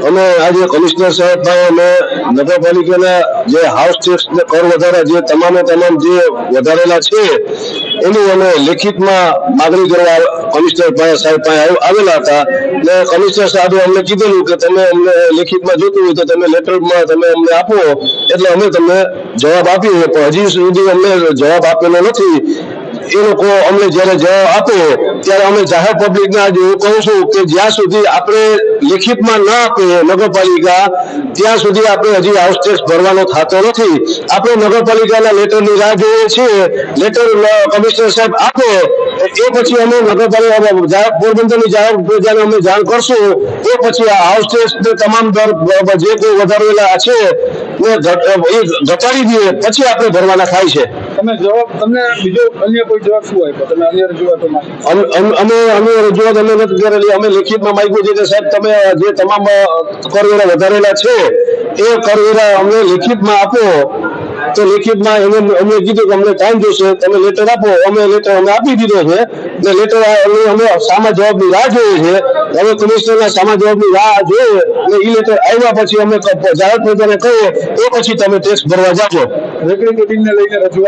અમે આજે કમિશનર સાહેબ અમે નગરપાલિકાના જે હાઉસ ટેક્સ કર વધારા જે તમામ જે વધારેલા છે એની અમે લેખિતમાં માગણી કરવા કમિશનર સાહેબ પાસે આવેલા હતા. ને કમિશનર સાહેબે અમને કીધેલું કે તમે અમને લેખિતમાં જોતું હોય તો તમે લેટરમાં તમે અમને આપો એટલે અમે તમને જવાબ આપીએ, પણ હજી સુધી અમને જવાબ આપેલો નથી. એ લોકો અમને જયારે જવાબ આપે ત્યારે અમે જાહેર પબ્લિકને આજે એવું કહું છું કે જ્યાં સુધી આપણે લેખિતમાં ના આપે નગરપાલિકા ત્યાં સુધી આપણે હજી હાઉસ ટેક્સ ભરવાનો થતો નથી. આપણે નગરપાલિકાના લેટરની રાહ જોઈએ છીએ. લેટર કમિશનર સાહેબ આપે એ પછી અમે નગરપાલિકા પોરબંદરની જાહેર પ્રજાને અમે જાણ કરશું. એ પછી આ હાઉસ ટેક્સ તમામ દર જે કોઈ વધારેલા છે એ ઘટાડી દઈએ પછી આપણે ભરવાના થાય છે. તમે જવાબ તમને બીજો અન્ય કોઈ જવાબ શું આપ્યો? તમે અન્ય રજૂઆતોમાં અમે રજૂઆત અમે નથી કરેલી. અમે લેખિતમાં માંગ્યું છે કે સાહેબ તમે જે તમામ કરવેરા વધારેલા છે એ કરવેરા અમને લેખિતમાં આપો. તો લેખિતમાં અમને કીધું કે અમને ટાઈમ જોશે, તમે લેટર આપો. અમે લેટર અમે આપી દીધો છે. એટલે લેટર અમે સામા જવાબની રાહ જોઈએ છે. હવે કમિશનરના સામા જવાબની રાહ જોઈએ એટલે એ લેટર આવ્યા પછી અમે જાહેર પ્રજાને કહીએ એ પછી તમે ટેક્સ ભરવા જાજો. રેકડી કોડિંગને લઈને રજૂઆત